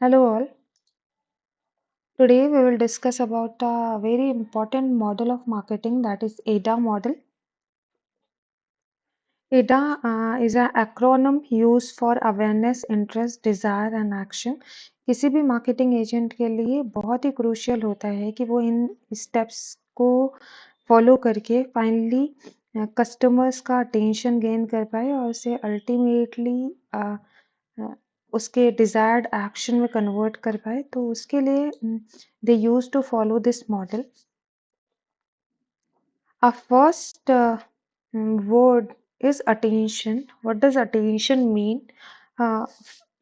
Hello all. Today we will discuss about a very important model of marketing, that is AIDA model. AIDA is an acronym used for awareness, interest, desire and action. किसी भी marketing agent के लिए बहुत ही crucial होता है कि वो इन steps को फॉलो करके फाइनली कस्टमर्स का अटेंशन गेन कर पाए और उसे अल्टीमेटली उसके डिजायर्ड एक्शन में कन्वर्ट कर पाए। तो उसके लिए they use to follow this model. Our first word is attention. What does attention mean? Uh,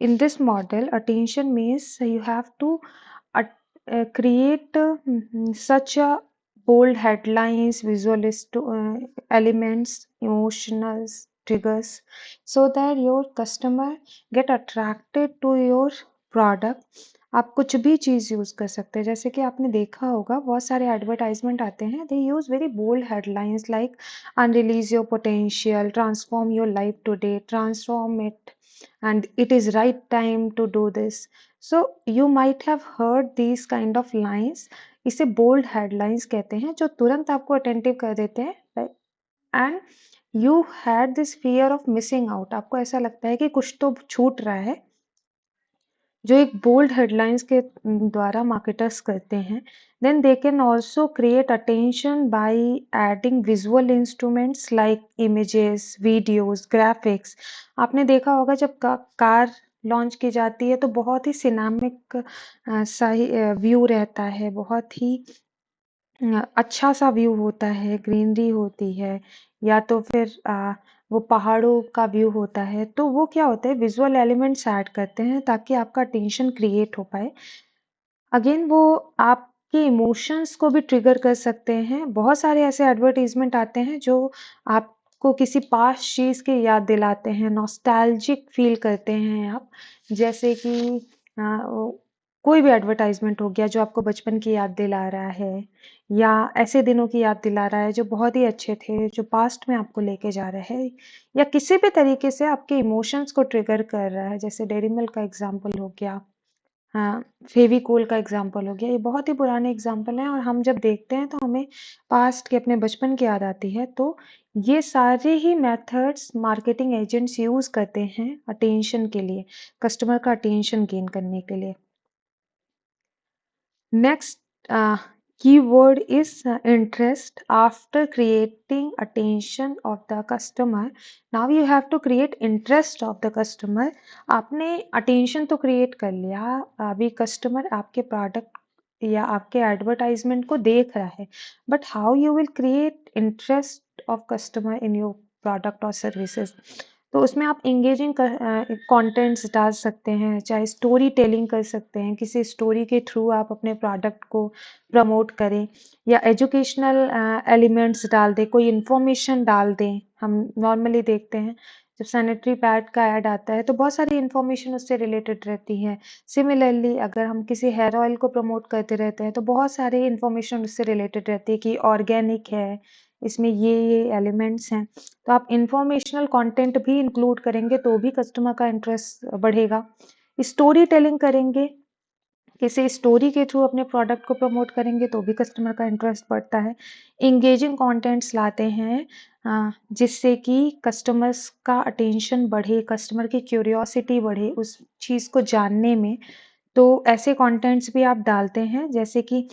in this model, attention means you have to at- create such a bold headlines, elements, emotionals, triggers, so that your customer get attracted to your product. आप कुछ भी चीज़ use कर सकते हैं, जैसे कि आपने देखा होगा बहुत सारे एडवर्टाइजमेंट आते हैं, they use very bold headlines like unleash your potential, transform your life today, transform it and it is right time to do this. So you might have heard these kind of lines. इसे bold headlines कहते हैं जो तुरंत आपको attentive कर देते हैं and you had this fear of missing out. आपको ऐसा लगता है कि कुछ तो छूट रहा है, जो एक बोल्ड हेडलाइंस के द्वारा मार्केटर्स करते हैं। Then they can also create attention by adding visual instruments like images, videos, graphics. आपने देखा होगा जब कार लॉन्च की जाती है तो बहुत ही सिनेमिक व्यू रहता है, बहुत ही अच्छा सा व्यू होता है, ग्रीनरी होती है या तो फिर वो पहाड़ों का व्यू होता है। तो वो क्या होता है, विजुअल एलिमेंट्स ऐड करते हैं ताकि आपका टेंशन क्रिएट हो पाए। अगेन वो आपके इमोशंस को भी ट्रिगर कर सकते हैं। बहुत सारे ऐसे एडवर्टाइजमेंट आते हैं जो आपको किसी पास्ट चीज की याद दिलाते हैं, नॉस्टैल्जिक फील करते हैं आप। जैसे कि कोई भी एडवर्टाइजमेंट हो गया जो आपको बचपन की याद दिला रहा है या ऐसे दिनों की याद दिला रहा है जो बहुत ही अच्छे थे, जो पास्ट में आपको लेके जा रहा है, या किसी भी तरीके से आपके इमोशंस को ट्रिगर कर रहा है। जैसे डेयरी मिल्क का एग्जाम्पल हो गया, हाँ, फेविकोल का एग्जाम्पल हो गया। ये बहुत ही पुराने एग्जाम्पल हैं और हम जब देखते हैं तो हमें पास्ट की, अपने बचपन की याद आती है। तो ये सारे ही मेथड्स मार्केटिंग एजेंट्स यूज करते हैं अटेंशन के लिए, कस्टमर का अटेंशन गेन करने के लिए। Next keyword is interest. After creating attention of the customer, now you have to create interest of the customer. आपने attention तो create कर लिया, अभी customer आपके product या आपके advertisement को देख रहा है, but how you will create interest of customer in your product or services? तो उसमें आप इंगेजिंग कंटेंट्स डाल सकते हैं, चाहे स्टोरी टेलिंग कर सकते हैं, किसी स्टोरी के थ्रू आप अपने प्रोडक्ट को प्रमोट करें या एजुकेशनल एलिमेंट्स डाल दें, कोई इन्फॉर्मेशन डाल दें। हम नॉर्मली देखते हैं जब सैनिटरी पैड का ऐड आता है तो बहुत सारी इन्फॉर्मेशन उससे रिलेटेड रहती है। सिमिलरली अगर हम किसी हेयर ऑयल को प्रमोट करते रहते हैं तो बहुत सारी इन्फॉर्मेशन उससे रिलेटेड रहती है कि ऑर्गेनिक है, इसमें ये एलिमेंट्स हैं। तो आप इंफॉर्मेशनल कंटेंट भी इंक्लूड करेंगे तो भी कस्टमर का इंटरेस्ट बढ़ेगा। स्टोरी टेलिंग करेंगे, किसी स्टोरी के थ्रू अपने प्रोडक्ट को प्रमोट करेंगे तो भी कस्टमर का इंटरेस्ट बढ़ता है। इंगेजिंग कंटेंट्स लाते हैं जिससे कि कस्टमर्स का अटेंशन बढ़े, कस्टमर की क्यूरियोसिटी बढ़े उस चीज़ को जानने में। तो ऐसे कंटेंट्स भी आप डालते हैं, जैसे कि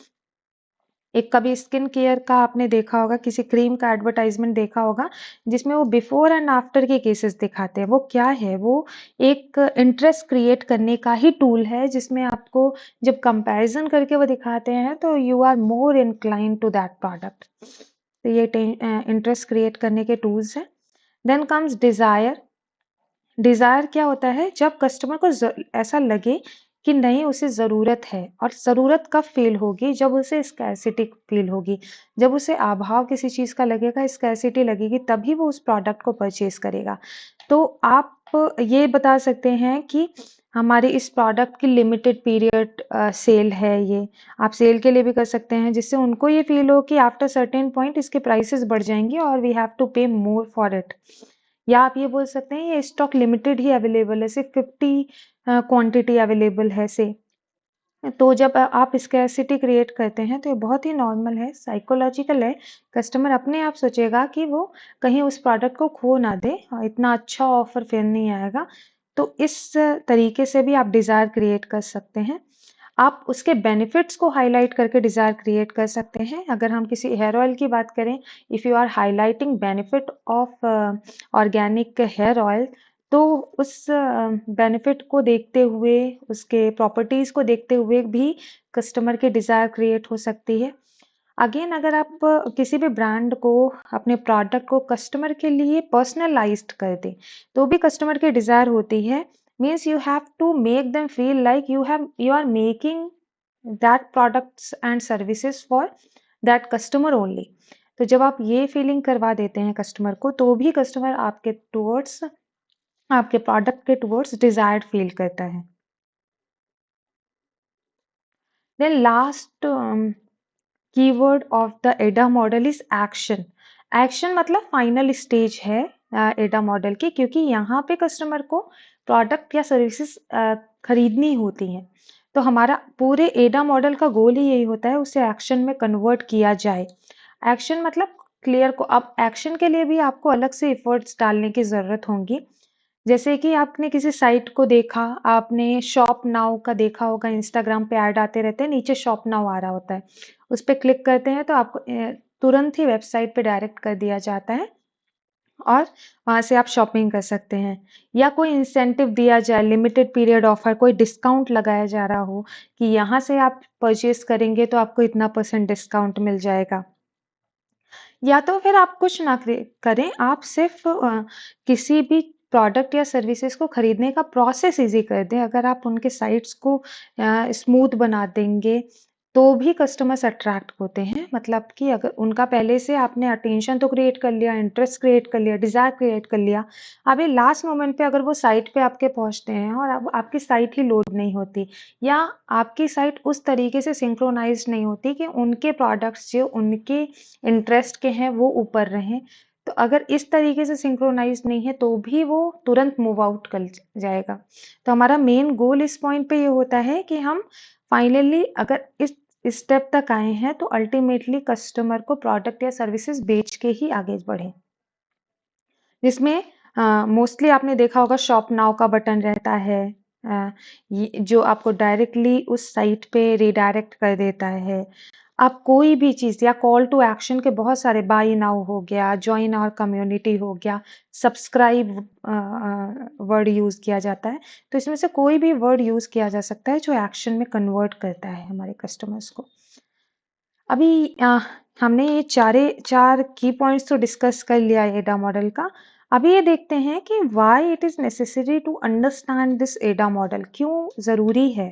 एक कभी स्किन केयर का आपने देखा होगा, किसी क्रीम का एडवर्टाइजमेंट देखा होगा जिसमें वो बिफोर एंड आफ्टर के केसेस दिखाते हैं। वो क्या है, वो एक इंटरेस्ट क्रिएट करने का ही टूल है जिसमें आपको जब कंपैरिजन करके वो दिखाते हैं तो you are more incline to that product. तो ये इंटरेस्ट क्रिएट करने के टूल्स हैं। Then comes Dzire. डिजायर क्या होता है, जब कस्टमर को ऐसा लगे कि नहीं उसे ज़रूरत है, और ज़रूरत कब फील होगी, जब उसे स्कैरसिटी फील होगी, जब उसे अभाव किसी चीज़ का लगेगा, स्कैरसिटी लगेगी, तभी वो उस प्रोडक्ट को परचेज करेगा। तो आप ये बता सकते हैं कि हमारे इस प्रोडक्ट की लिमिटेड पीरियड सेल है। ये आप सेल के लिए भी कर सकते हैं जिससे उनको ये फील हो कि आफ्टर सर्टेन पॉइंट इसके प्राइसेस बढ़ जाएंगे और वी हैव टू पे मोर फॉर इट। या आप ये बोल सकते हैं ये स्टॉक लिमिटेड ही अवेलेबल है, सिर्फ 50 क्वांटिटी अवेलेबल है से। तो जब आप स्कैरसिटी क्रिएट करते हैं तो ये बहुत ही नॉर्मल है, साइकोलॉजिकल है। कस्टमर अपने आप सोचेगा कि वो कहीं उस प्रोडक्ट को खो ना दे और इतना अच्छा ऑफर फिर नहीं आएगा। तो इस तरीके से भी आप डिज़ायर क्रिएट कर सकते हैं। आप उसके बेनिफिट्स को हाईलाइट करके डिज़ायर क्रिएट कर सकते हैं। अगर हम किसी हेयर ऑयल की बात करें, if you are highlighting benefit of organic hair oil, तो उस बेनिफिट को देखते हुए, उसके प्रॉपर्टीज़ को देखते हुए भी कस्टमर की डिज़ायर क्रिएट हो सकती है। अगेन अगर आप किसी भी ब्रांड को, अपने प्रोडक्ट को कस्टमर के लिए पर्सनलाइज्ड कर दें, तो भी कस्टमर की डिज़ायर होती है। Means you have to make them feel like you are making that products and services for that customer only. तो जब आप ये फीलिंग करवा देते हैं कस्टमर को, तो भी कस्टमर आपके टुवर्ड्स, आपके प्रोडक्ट के टुवर्ड्स डिजायर्ड फील करता है। Then last keyword of the AIDA model is action. Action मतलब फाइनल स्टेज है एडा मॉडल की, क्योंकि यहाँ पे कस्टमर को प्रोडक्ट या सर्विसेज खरीदनी होती हैं। तो हमारा पूरे एडा मॉडल का गोल ही यही होता है, उसे एक्शन में कन्वर्ट किया जाए। एक्शन मतलब क्लियर को, अब एक्शन के लिए भी आपको अलग से एफर्ट्स डालने की ज़रूरत होंगी। जैसे कि आपने किसी साइट को देखा, आपने शॉप नाउ का देखा होगा, इंस्टाग्राम पे ऐड आते रहते हैं, नीचे शॉप नाउ आ रहा होता है। उस पे क्लिक करते हैं तो आपको तुरंत ही वेबसाइट पे डायरेक्ट कर दिया जाता है और वहाँ से आप शॉपिंग कर सकते हैं। या कोई इंसेंटिव दिया जाए, लिमिटेड पीरियड ऑफर, कोई डिस्काउंट लगाया जा रहा हो कि यहाँ से आप परचेज करेंगे तो आपको इतना % डिस्काउंट मिल जाएगा। या तो फिर आप कुछ ना करें, आप सिर्फ किसी भी प्रोडक्ट या सर्विसेज को खरीदने का प्रोसेस इजी कर दें। अगर आप उनके साइट्स को स्मूथ बना देंगे, तो भी कस्टमर्स अट्रैक्ट होते हैं। मतलब कि अगर उनका पहले से आपने अटेंशन तो क्रिएट कर लिया, इंटरेस्ट क्रिएट कर लिया, डिज़ायर क्रिएट कर लिया। अभी लास्ट मोमेंट पे अगर वो साइट पे आपके पहुंचते हैं और अब आपकी साइट ही लोड नहीं होती, या आपकी साइट उस तरीके से सिंक्रोनाइज नहीं होती कि उनके प्रोडक्ट्स जो उनके इंटरेस्ट के हैं वो ऊपर रहें, तो अगर इस तरीके से सिंक्रोनाइज नहीं है तो भी वो तुरंत मूव आउट कर जाएगा। तो हमारा मेन गोल इस पॉइंट पे ये होता है कि हम फाइनली अगर इस स्टेप तक आए हैं तो अल्टीमेटली कस्टमर को प्रोडक्ट या सर्विसेज बेच के ही आगे बढ़े। जिसमें मोस्टली आपने देखा होगा शॉप नाउ का बटन रहता है, जो आपको डायरेक्टली उस साइट पे रिडायरेक्ट कर देता है। आप कोई भी चीज़ या कॉल टू एक्शन के बहुत सारे, बाय नाउ हो गया, जॉइन आवर कम्युनिटी हो गया, सब्सक्राइब वर्ड यूज़ किया जाता है। तो इसमें से कोई भी वर्ड यूज़ किया जा सकता है जो एक्शन में कन्वर्ट करता है हमारे कस्टमर्स को। अभी हमने ये चार की पॉइंट्स तो डिस्कस कर लिया है एडा मॉडल का। अभी ये देखते हैं कि why it is necessary to understand this AIDA model, क्यों ज़रूरी है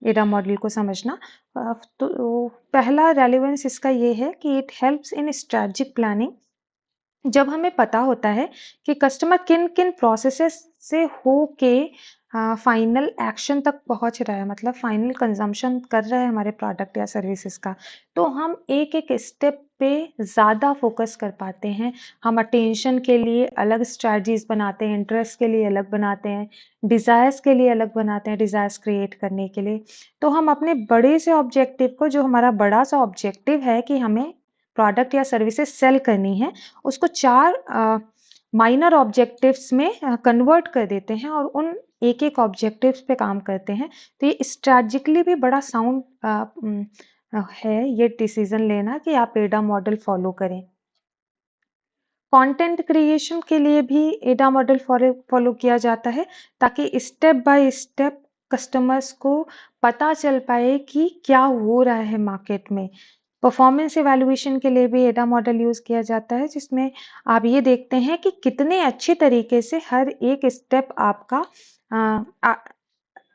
एडा मॉडल को समझना। तो पहला रेलेवेंस इसका ये है कि it helps in strategic planning. जब हमें पता होता है कि कस्टमर किन किन प्रोसेसेस से हो के फाइनल एक्शन तक पहुंच रहा है, मतलब फाइनल कंजम्पशन कर रहा है हमारे प्रोडक्ट या सर्विसेज का, तो हम एक एक स्टेप पे ज़्यादा फोकस कर पाते हैं। हम अटेंशन के लिए अलग स्ट्रैटेजीज बनाते हैं, इंटरेस्ट के लिए अलग बनाते हैं, डिज़ायर्स के लिए अलग बनाते हैं, डिज़ायर्स क्रिएट करने के लिए। तो हम अपने बड़े से ऑब्जेक्टिव को, जो हमारा बड़ा सा ऑब्जेक्टिव है कि हमें प्रोडक्ट या सर्विसेज सेल करनी है, उसको 4 माइनर ऑब्जेक्टिव्स में कन्वर्ट कर देते हैं और उन एक-एक ऑब्जेक्टिव्स पे काम करते हैं। तो ये स्ट्रैटेजिकली भी बड़ा साउंड है ये डिसीजन लेना कि आप एडा मॉडल फॉलो करें। कंटेंट क्रिएशन के लिए भी एडा मॉडल फॉलो किया जाता है, ताकि स्टेप बाय स्टेप कस्टमर्स को पता चल पाए कि क्या हो रहा है मार्केट में। परफॉर्मेंस इवैल्यूएशन के लिए भी एडा मॉडल यूज़ किया जाता है, जिसमें आप ये देखते हैं कि कितने अच्छे तरीके से हर एक स्टेप आपका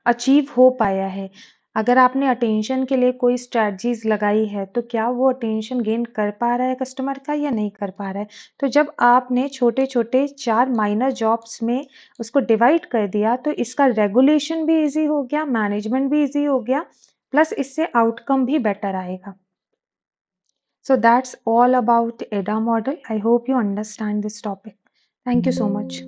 अचीव हो पाया है। अगर आपने अटेंशन के लिए कोई स्ट्रैटेजीज़ लगाई है, तो क्या वो अटेंशन गेन कर पा रहा है कस्टमर का या नहीं कर पा रहा है? तो जब आपने छोटे-छोटे 4 माइनर जॉब्स में उसको डिवाइड कर दिया, तो इसका रेगुलेशन भी ईज़ी हो गया, मैनेजमेंट भी ईज़ी हो गया, प्लस इससे आउटकम भी बेटर आएगा। So that's all about ADA model. I hope you understand this topic. Thank you so much.